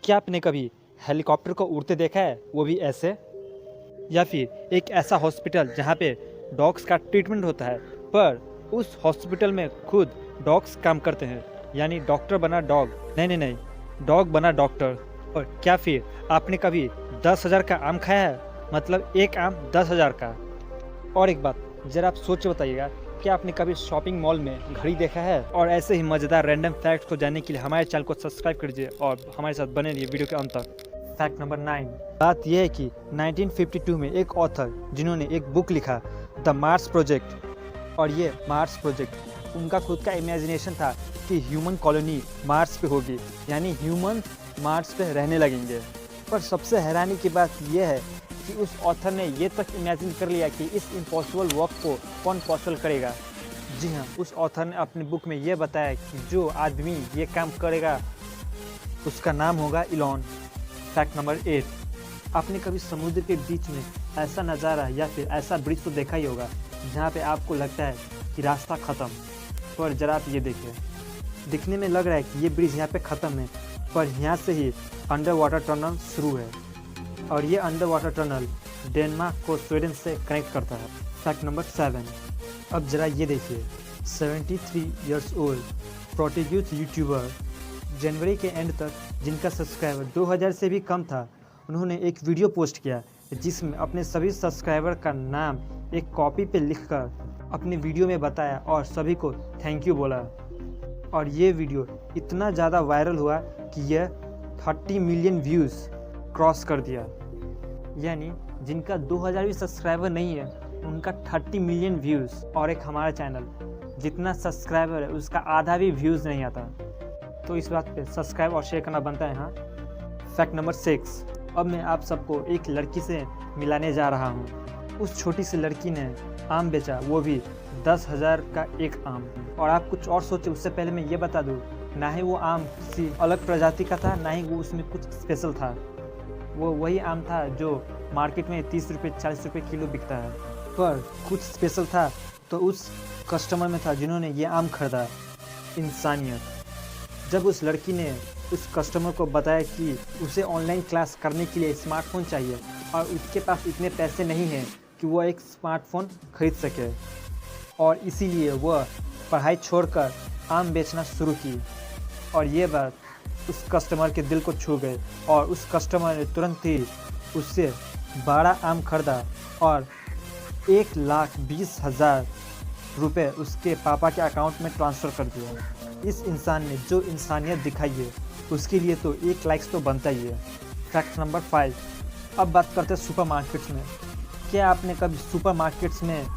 क्या आपने कभी हेलीकॉप्टर को उड़ते देखा है, वो भी ऐसे? या फिर एक ऐसा हॉस्पिटल जहाँ पे डॉग्स का ट्रीटमेंट होता है, पर उस हॉस्पिटल में खुद डॉग्स काम करते हैं, यानी डॉक्टर बना डॉग, नहीं नहीं नहीं, डॉग बना डॉक्टर। और क्या फिर आपने कभी 10,000 का आम खाया है, मतलब एक आम 10,000 का? और एक बात ज़रा आप सोच के बताइएगा, क्या आपने कभी शॉपिंग मॉल में घड़ी देखा है? और ऐसे ही मज़ेदार रैंडम फैक्ट्स को जानने के लिए हमारे चैनल को सब्सक्राइब कीजिए और हमारे साथ बने रहिए वीडियो के अंत तक। फैक्ट नंबर 9, बात यह है कि 1952 में एक ऑथर जिन्होंने एक बुक लिखा, द मार्स प्रोजेक्ट, और ये मार्स प्रोजेक्ट उनका खुद का इमेजिनेशन था कि ह्यूमन कॉलोनी मार्स पे होगी, यानी ह्यूमन मार्स पे रहने लगेंगे। पर सबसे हैरानी की बात यह है कि उस ऑथर ने ये तक इमेजिन कर लिया कि इस इम्पॉसिबल वर्क को कौन पॉसिबल करेगा। जी हाँ, उस ऑथर ने अपनी बुक में ये बताया कि जो आदमी ये काम करेगा उसका नाम होगा इलॉन। फैक्ट नंबर 8, आपने कभी समुद्र के बीच में ऐसा नज़ारा या फिर ऐसा ब्रिज तो देखा ही होगा जहाँ पे आपको लगता है कि रास्ता ख़त्म, पर जरा आप ये देखिए, दिखने में लग रहा है कि ये ब्रिज यहाँ पे ख़त्म है, पर यहाँ से ही अंडर वाटर टनल शुरू है, और ये अंडर वाटर टनल डेनमार्क को स्वीडन से कनेक्ट करता है। फैक्ट नंबर 7, अब जरा ये देखिए, 73 इयर्स ओल्ड प्रोटिग्यूज यूट्यूबर, जनवरी के एंड तक जिनका सब्सक्राइबर 2000 से भी कम था, उन्होंने एक वीडियो पोस्ट किया जिसमें अपने सभी सब्सक्राइबर का नाम एक कॉपी पे लिखकर अपने वीडियो में बताया और सभी को थैंक यू बोला। और ये वीडियो इतना ज़्यादा वायरल हुआ कि यह 30 मिलियन व्यूज़ क्रॉस कर दिया, यानी जिनका 2000 भी सब्सक्राइबर नहीं है उनका 30 मिलियन व्यूज़। और एक हमारा चैनल जितना सब्सक्राइबर है उसका आधा भी व्यूज़ नहीं आता, तो इस बात पे सब्सक्राइब और शेयर करना बनता है। हाँ। फैक्ट नंबर 6, अब मैं आप सबको एक लड़की से मिलाने जा रहा हूँ। उस छोटी सी लड़की ने आम बेचा, वो भी 10,000 का एक आम। और आप कुछ और सोचे उससे पहले मैं ये बता दूँ, ना ही वो आम किसी अलग प्रजाति का था, ना ही वो उसमें कुछ स्पेशल था। वो वही आम था जो मार्केट में 30 रुपये 40 रुपये किलो बिकता है, पर कुछ स्पेशल था तो उस कस्टमर में था जिन्होंने ये आम खरीदा, इंसानियत। जब उस लड़की ने उस कस्टमर को बताया कि उसे ऑनलाइन क्लास करने के लिए स्मार्टफोन चाहिए और उसके पास इतने पैसे नहीं हैं कि वो एक स्मार्टफोन खरीद सके, और इसीलिए वह पढ़ाई छोड़कर आम बेचना शुरू की, और ये बात उस कस्टमर के दिल को छू गई, और उस कस्टमर ने तुरंत ही उससे 12 आम खरीदा और 1,20,000 रुपये उसके पापा के अकाउंट में ट्रांसफ़र कर दिया। इस इंसान ने जो इंसानियत दिखाई है उसके लिए तो 1 लाइक्स तो बनता ही है। फैक्ट नंबर 5, अब बात करते हैं सुपरमार्केट्स में। क्या आपने कभी सुपरमार्केट्स में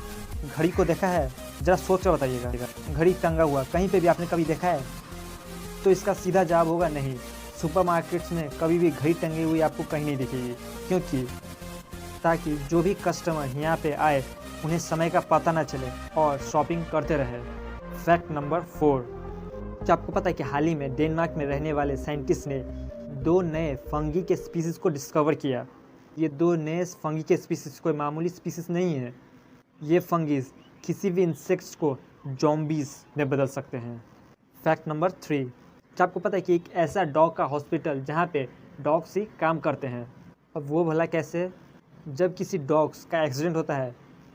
घड़ी को देखा है? ज़रा सोच कर बताइएगा, घड़ी टंगा हुआ कहीं पे भी आपने कभी देखा है? तो इसका सीधा जवाब होगा नहीं। सुपरमार्केट्स में कभी भी घड़ी टंगी हुई आपको कहीं नहीं दिखेगी, क्योंकि ताकि जो भी कस्टमर यहाँ पे आए उन्हें समय का पता ना चले और शॉपिंग करते रहे। फैक्ट नंबर 4, क्या आपको पता है कि हाल ही में डेनमार्क में रहने वाले साइंटिस्ट ने 2 नए फंगी के स्पीसीज़ को डिस्कवर किया। ये 2 नए फंगी के स्पीसीज़ कोई मामूली स्पीसीज़ नहीं है, ये फंगीज किसी भी इंसेक्ट्स को जॉम्बीज़ में बदल सकते हैं। फैक्ट नंबर 3, क्या आपको पता है कि एक ऐसा डॉग का हॉस्पिटल जहाँ पे डॉग्स ही काम करते हैं? अब वो भला कैसे? जब किसी डॉग्स का एक्सीडेंट होता है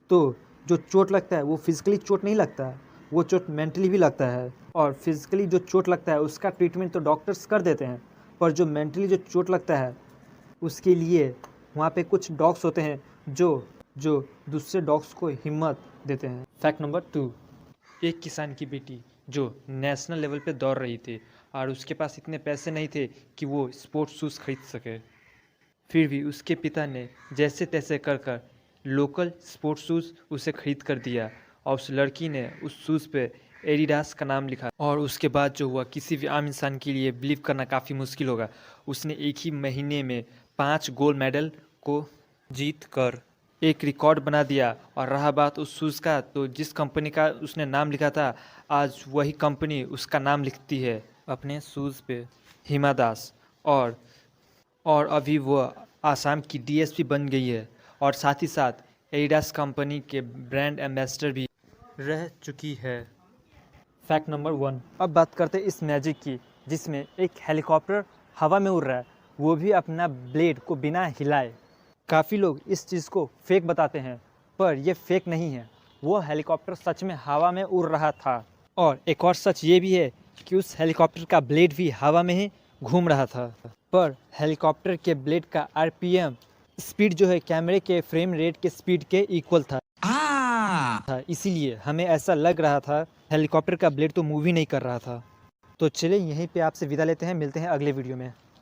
तो जो चोट लगता है वो फिजिकली चोट नहीं लगता है, वो चोट मेंटली भी लगता है। और फिजिकली जो चोट लगता है उसका ट्रीटमेंट तो डॉक्टर्स कर देते हैं, पर जो मेंटली जो चोट लगता है उसके लिए वहाँ पे कुछ डॉग्स होते हैं जो दूसरे डॉग्स को हिम्मत देते हैं। फैक्ट नंबर 2, एक किसान की बेटी जो नेशनल लेवल पे दौड़ रही थी और उसके पास इतने पैसे नहीं थे कि वो स्पोर्ट्स शूज़ खरीद सके, फिर भी उसके पिता ने जैसे तैसे कर लोकल स्पोर्ट्स शूज़ उसे खरीद कर दिया, और उस लड़की ने उस शूज़ पे एडिडास का नाम लिखा। और उसके बाद जो हुआ किसी भी आम इंसान के लिए बिलीव करना काफ़ी मुश्किल होगा, उसने एक ही महीने में 5 गोल्ड मेडल को जीत कर एक रिकॉर्ड बना दिया। और रहा बात उस शूज़ का, तो जिस कंपनी का उसने नाम लिखा था आज वही कंपनी उसका नाम लिखती है अपने शूज़ पे, हिमा दास। और अभी वह आसाम की डीएसपी बन गई है, और साथ ही साथ एडिडास कंपनी के ब्रांड एम्बेसडर भी रह चुकी है। फैक्ट नंबर 1, अब बात करते हैं इस मैजिक की, जिसमें एक हेलीकॉप्टर हवा में उड़ रहा है वो भी अपना ब्लेड को बिना हिलाए। काफ़ी लोग इस चीज़ को फेक बताते हैं, पर ये फेक नहीं है। वो हेलीकॉप्टर सच में हवा में उड़ रहा था। और एक और सच ये भी है कि उस हेलीकॉप्टर का ब्लेड भी हवा में ही घूम रहा था। पर हेलीकॉप्टर के ब्लेड का आरपीएम स्पीड जो है कैमरे के फ्रेम रेट के स्पीड के इक्वल था। इसीलिए हमें ऐसा लग रहा था हेलीकॉप्टर का ब्लेड तो मूव ही नहीं कर रहा था। तो चलिए यहीं पे आपसे विदा लेते हैं, मिलते हैं अगले वीडियो में।